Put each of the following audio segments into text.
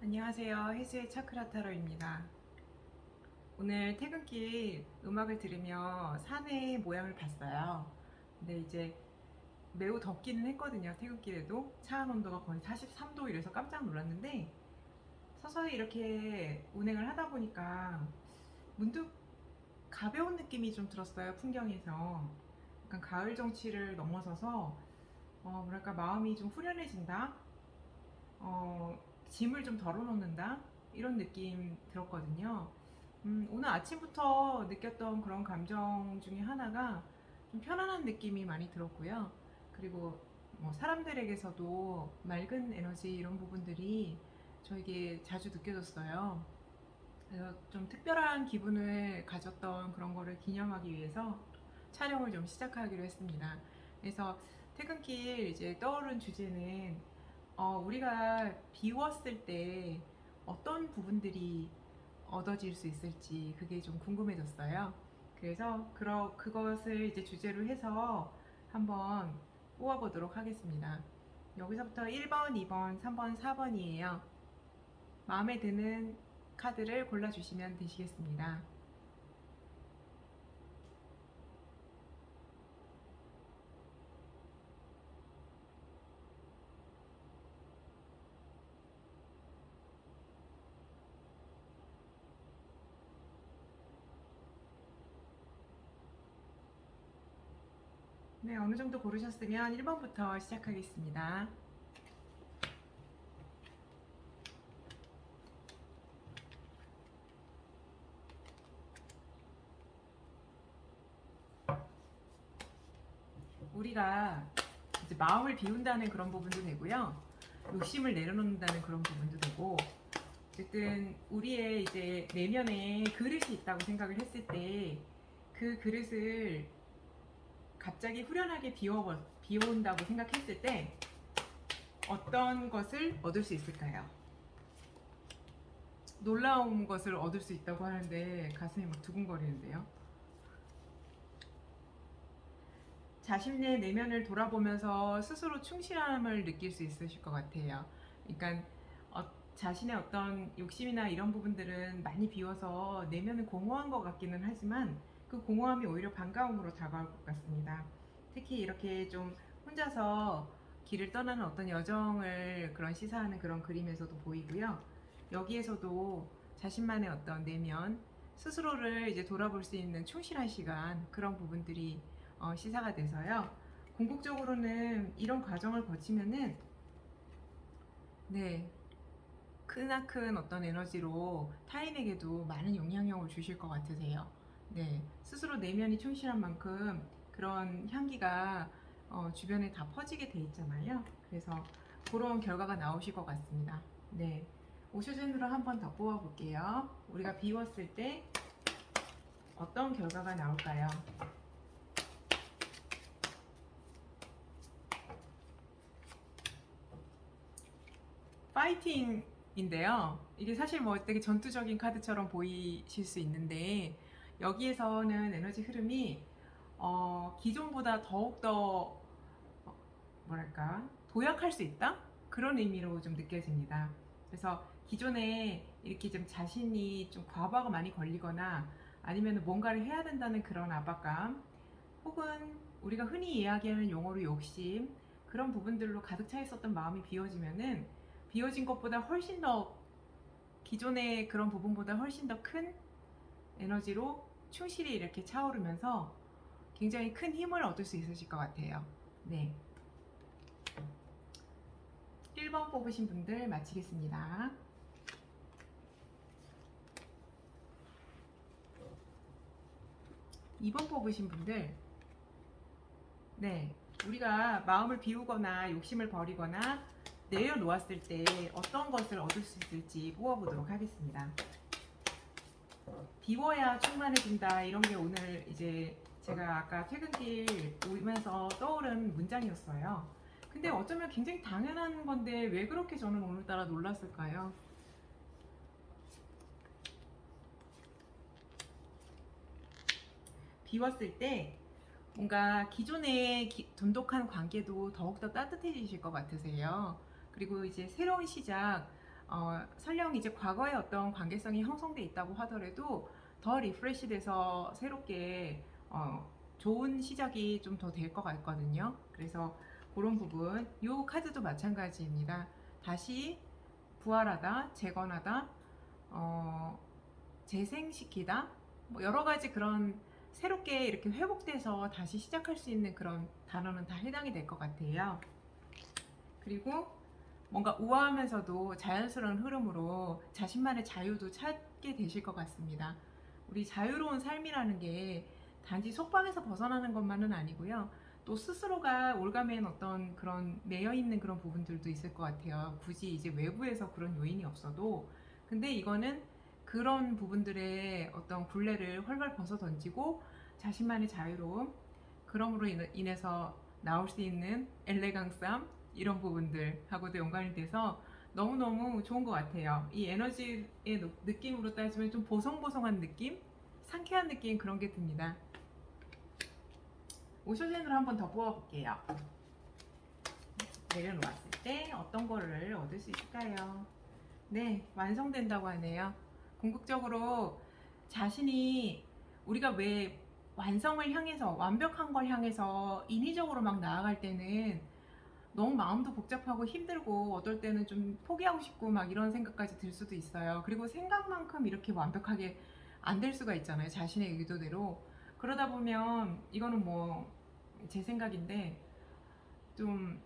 안녕하세요. 해수의 차크라 타로입니다. 오늘 퇴근길 음악을 들으며 산의 모양을 봤어요. 근데 이제 매우 덥기는 했거든요. 퇴근길에도 차 온도가 거의 43도 이래서 깜짝 놀랐는데 서서히 이렇게 운행을 하다 보니까 문득 가벼운 느낌이 좀 들었어요. 풍경에서 약간 가을 정취를 넘어서서 뭐랄까 마음이 좀 후련해진다. 어, 짐을 좀 덜어놓는다 이런 느낌 들었거든요. 오늘 아침부터 느꼈던 그런 감정 중에 하나가 좀 편안한 느낌이 많이 들었고요. 그리고 뭐 사람들에게서도 맑은 에너지 이런 부분들이 저에게 자주 느껴졌어요. 그래서 좀 특별한 기분을 가졌던 그런 거를 기념하기 위해서 촬영을 좀 시작하기로 했습니다. 그래서 퇴근길 이제 떠오른 주제는 우리가 비웠을 때 어떤 부분들이 얻어질 수 있을지 그게 좀 궁금해졌어요. 그래서 그것을 이제 주제로 해서 한번 뽑아보도록 하겠습니다. 여기서부터 1번, 2번, 3번, 4번이에요. 마음에 드는 카드를 골라주시면 되시겠습니다. 네, 어느 정도 고르셨으면 1번부터 시작하겠습니다. 우리가 이제 마음을 비운다는 그런 부분도 되고요. 욕심을 내려놓는다는 그런 부분도 되고, 어쨌든 우리의 이제 내면에 그릇이 있다고 생각을 했을 때 그 그릇을 갑자기 후련하게 비워온다고 생각했을 때 어떤 것을 얻을 수 있을까요? 놀라운 것을 얻을 수 있다고 하는데 가슴이 막 두근거리는데요. 자신의 내면을 돌아보면서 스스로 충실함을 느낄 수 있으실 것 같아요. 그러니까 자신의 어떤 욕심이나 이런 부분들은 많이 비워서 내면은 공허한 것 같기는 하지만 그 공허함이 오히려 반가움으로 다가올 것 같습니다. 특히 이렇게 좀 혼자서 길을 떠나는 어떤 여정을 그런 시사하는 그런 그림에서도 보이고요. 여기에서도 자신만의 어떤 내면, 스스로를 이제 돌아볼 수 있는 충실한 시간, 그런 부분들이 시사가 돼서요. 궁극적으로는 이런 과정을 거치면은 네, 크나큰 어떤 에너지로 타인에게도 많은 영향력을 주실 것 같으세요. 네, 스스로 내면이 충실한 만큼 그런 향기가 주변에 다 퍼지게 돼 있잖아요. 그래서 그런 결과가 나오실 것 같습니다. 네, 오쇼젠으로 한 번 더 뽑아볼게요. 우리가 비웠을 때 어떤 결과가 나올까요? 파이팅인데요. 이게 사실 뭐 되게 전투적인 카드처럼 보이실 수 있는데 여기에서는 에너지 흐름이 기존보다 더욱더 뭐랄까 도약할 수 있다? 그런 의미로 좀 느껴집니다. 그래서 기존에 이렇게 좀 자신이 좀 과부하가 많이 걸리거나 아니면 뭔가를 해야 된다는 그런 압박감 혹은 우리가 흔히 이야기하는 용어로 욕심 그런 부분들로 가득 차 있었던 마음이 비워지면은 비워진 것보다 훨씬 더 기존의 그런 부분보다 훨씬 더 큰 에너지로 충실히 이렇게 차오르면서 굉장히 큰 힘을 얻을 수 있으실 것 같아요. 네. 1번 뽑으신 분들 마치겠습니다. 2번 뽑으신 분들, 네. 우리가 마음을 비우거나 욕심을 버리거나 내려놓았을 때 어떤 것을 얻을 수 있을지 뽑아보도록 하겠습니다. 비워야 충만해진다 이런 게 오늘 이제 제가 아까 퇴근길 오면서 떠오른 문장이었어요. 근데 어쩌면 굉장히 당연한 건데 왜 그렇게 저는 오늘따라 놀랐을까요? 비웠을 때 뭔가 기존의 돈독한 관계도 더욱더 따뜻해지실 것 같으세요. 그리고 이제 새로운 시작, 설령 이제 과거에 어떤 관계성이 형성돼 있다고 하더라도 더 리프레시돼서 새롭게 좋은 시작이 좀 더 될 것 같거든요. 그래서 그런 부분, 이 카드도 마찬가지입니다. 다시 부활하다, 재건하다, 재생시키다, 뭐 여러 가지 그런 새롭게 이렇게 회복돼서 다시 시작할 수 있는 그런 단어는 다 해당이 될 것 같아요. 그리고 뭔가 우아하면서도 자연스러운 흐름으로 자신만의 자유도 찾게 되실 것 같습니다. 우리 자유로운 삶이라는 게 단지 속박에서 벗어나는 것만은 아니고요. 또 스스로가 올가맨 어떤 그런 매여있는 그런 부분들도 있을 것 같아요. 굳이 이제 외부에서 그런 요인이 없어도. 근데 이거는 그런 부분들의 어떤 굴레를 훨훨 벗어 던지고 자신만의 자유로움, 그럼으로 인해서 나올 수 있는 엘레강쌈, 이런 부분들하고도 연관이 돼서 너무너무 좋은 것 같아요. 이 에너지의 느낌으로 따지면 좀 보송보송한 느낌? 상쾌한 느낌, 그런 게 듭니다. 오쇼젠으로 한번 더 뽑아볼게요. 내려놓았을 때 어떤 거를 얻을 수 있을까요? 네, 완성된다고 하네요. 궁극적으로 자신이, 우리가 왜 완성을 향해서, 완벽한 걸 향해서 인위적으로 막 나아갈 때는 너무 마음도 복잡하고 힘들고 어떨 때는 좀 포기하고 싶고 막 이런 생각까지 들 수도 있어요. 그리고 생각만큼 이렇게 완벽하게 안 될 수가 있잖아요. 자신의 의도대로. 그러다 보면 이거는 뭐 제 생각인데, 좀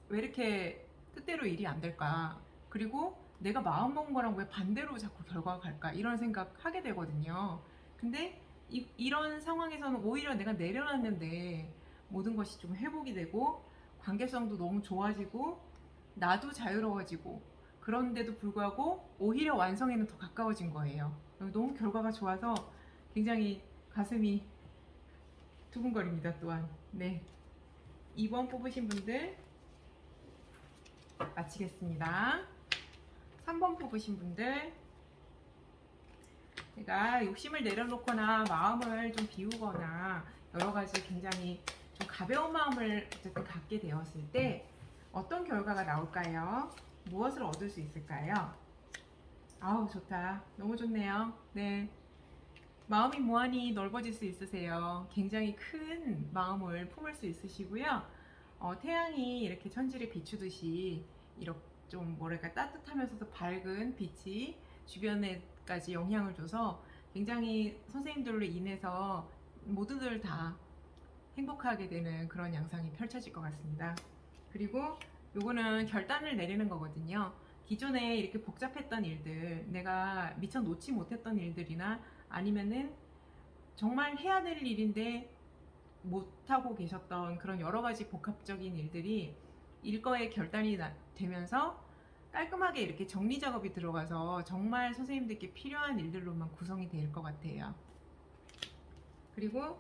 왜 이렇게 뜻대로 일이 안 될까? 그리고 내가 마음먹은 거랑 왜 반대로 자꾸 결과가 갈까? 이런 생각 하게 되거든요. 근데 이런 상황에서는 오히려 내가 내려놨는데 모든 것이 좀 회복이 되고 관계성도 너무 좋아지고 나도 자유로워지고, 그런데도 불구하고 오히려 완성에는 더 가까워진 거예요. 너무 결과가 좋아서 굉장히 가슴이 두근거립니다. 또한 네, 2번 뽑으신 분들 마치겠습니다. 3번 뽑으신 분들, 내가 욕심을 내려놓거나 마음을 좀 비우거나 여러 가지 굉장히 좀 가벼운 마음을 어쨌든 갖게 되었을 때 어떤 결과가 나올까요? 무엇을 얻을 수 있을까요? 아우, 좋다. 너무 좋네요. 네. 마음이 무한히 넓어질 수 있으세요. 굉장히 큰 마음을 품을 수 있으시고요. 태양이 이렇게 천지를 비추듯이 이렇게 좀 뭐랄까 따뜻하면서도 밝은 빛이 주변에까지 영향을 줘서 굉장히 선생님들로 인해서 모두들 다 행복하게 되는 그런 양상이 펼쳐질 것 같습니다. 그리고 요거는 결단을 내리는 거거든요. 기존에 이렇게 복잡했던 일들, 내가 미처 놓지 못했던 일들이나 아니면은 정말 해야 될 일인데 못하고 계셨던 그런 여러 가지 복합적인 일들이 일거에 결단이 되면서 깔끔하게 이렇게 정리 작업이 들어가서 정말 선생님들께 필요한 일들로만 구성이 될 것 같아요. 그리고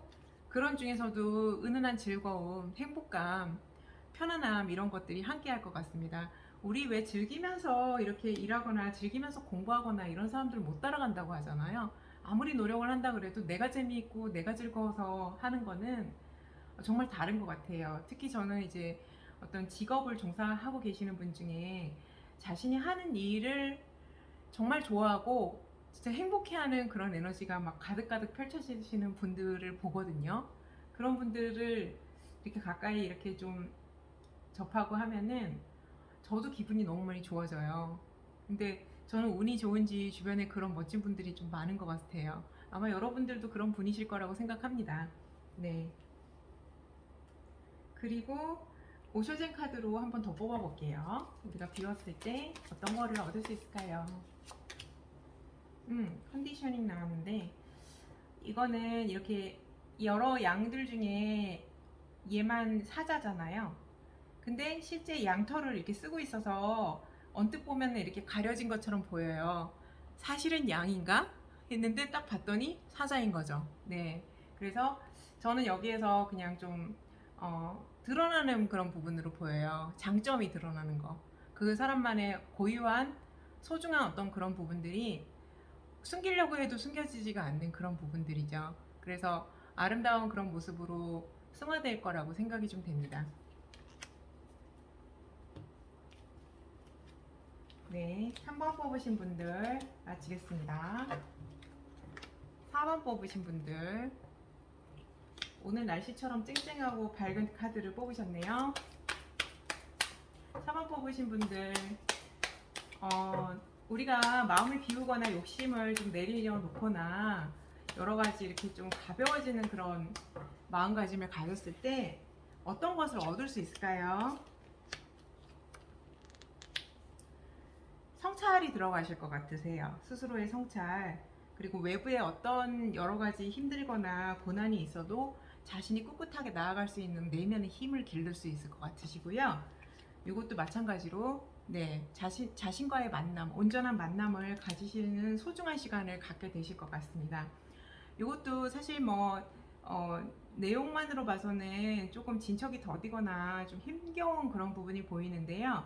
그런 중에서도 은은한 즐거움, 행복감, 편안함, 이런 것들이 함께 할 것 같습니다. 우리 왜 즐기면서 이렇게 일하거나 즐기면서 공부하거나 이런 사람들 못 따라간다고 하잖아요. 아무리 노력을 한다 그래도 내가 재미있고 내가 즐거워서 하는 거는 정말 다른 것 같아요. 특히 저는 이제 어떤 직업을 종사하고 계시는 분 중에 자신이 하는 일을 정말 좋아하고 진짜 행복해하는 그런 에너지가 막 가득가득 펼쳐지시는 분들을 보거든요. 그런 분들을 이렇게 가까이 이렇게 좀 접하고 하면은 저도 기분이 너무 많이 좋아져요. 근데 저는 운이 좋은지 주변에 그런 멋진 분들이 좀 많은 것 같아요. 아마 여러분들도 그런 분이실 거라고 생각합니다. 네. 그리고 오쇼젠 카드로 한번 더 뽑아볼게요. 우리가 비웠을 때 어떤 거를 얻을 수 있을까요? 컨디셔닝 나왔는데, 이거는 이렇게 여러 양들 중에 얘만 사자잖아요. 근데 실제 양털을 이렇게 쓰고 있어서 언뜻 보면 이렇게 가려진 것처럼 보여요. 사실은 양인가? 했는데 딱 봤더니 사자인 거죠. 네. 그래서 저는 여기에서 그냥 좀 드러나는 그런 부분으로 보여요. 장점이 드러나는 거. 그 사람만의 고유한 소중한 어떤 그런 부분들이 숨기려고 해도 숨겨지지가 않는 그런 부분들이죠. 그래서 아름다운 그런 모습으로 승화될 거라고 생각이 좀 됩니다. 네, 3번 뽑으신 분들 마치겠습니다. 4번 뽑으신 분들 오늘 날씨처럼 쨍쨍하고 밝은 카드를 뽑으셨네요. 4번 뽑으신 분들 우리가 마음을 비우거나 욕심을 좀 내려놓거나 여러 가지 이렇게 좀 가벼워지는 그런 마음가짐을 가졌을 때 어떤 것을 얻을 수 있을까요? 성찰이 들어가실 것 같으세요. 스스로의 성찰. 그리고 외부에 어떤 여러 가지 힘들거나 고난이 있어도 자신이 꿋꿋하게 나아갈 수 있는 내면의 힘을 기를 수 있을 것 같으시고요. 이것도 마찬가지로 네, 자신과의 만남, 온전한 만남을 가지시는 소중한 시간을 갖게 되실 것 같습니다. 이것도 사실 내용만으로 봐서는 조금 진척이 더디거나 좀 힘겨운 그런 부분이 보이는데요.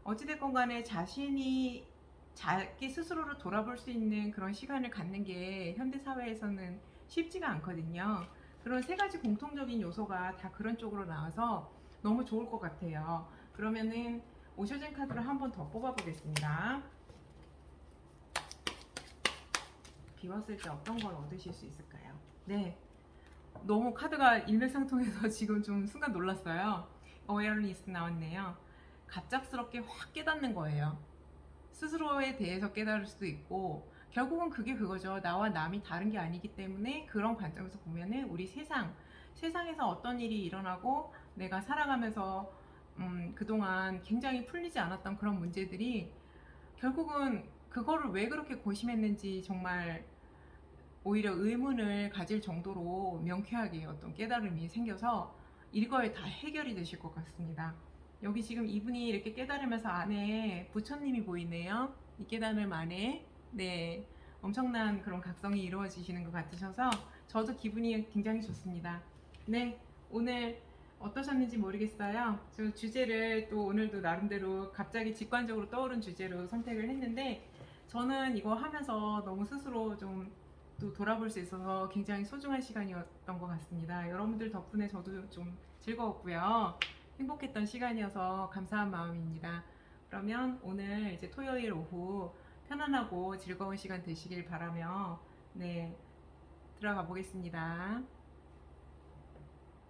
어찌됐건 간에 자신이 자기 스스로를 돌아볼 수 있는 그런 시간을 갖는 게 현대사회에서는 쉽지가 않거든요. 그런 세 가지 공통적인 요소가 다 그런 쪽으로 나와서 너무 좋을 것 같아요. 그러면은 오셔진 카드를 한 번 더 뽑아보겠습니다. 비웠을 때 어떤 걸 얻으실 수 있을까요? 네, 너무 카드가 일맥상통해서 지금 좀 순간 놀랐어요. 어웨어리스 나왔네요. 갑작스럽게 확 깨닫는 거예요. 스스로에 대해서 깨달을 수도 있고 결국은 그게 그거죠. 나와 남이 다른 게 아니기 때문에 그런 관점에서 보면은 우리 세상에서 어떤 일이 일어나고 내가 살아가면서 그동안 굉장히 풀리지 않았던 그런 문제들이 결국은 그거를 왜 그렇게 고심했는지 정말 오히려 의문을 가질 정도로 명쾌하게 어떤 깨달음이 생겨서 이거에 다 해결이 되실 것 같습니다. 여기 지금 이분이 이렇게 깨달으면서 안에 부처님이 보이네요. 이 깨달음 안에 네, 엄청난 그런 각성이 이루어지시는 것 같으셔서 저도 기분이 굉장히 좋습니다. 네, 오늘 어떠셨는지 모르겠어요. 저 주제를 또 오늘도 나름대로 갑자기 직관적으로 떠오른 주제로 선택을 했는데 저는 이거 하면서 너무 스스로 좀 또 돌아볼 수 있어서 굉장히 소중한 시간이었던 것 같습니다. 여러분들 덕분에 저도 좀 즐거웠고요. 행복했던 시간이어서 감사한 마음입니다. 그러면 오늘 이제 토요일 오후 편안하고 즐거운 시간 되시길 바라며 네, 들어가 보겠습니다.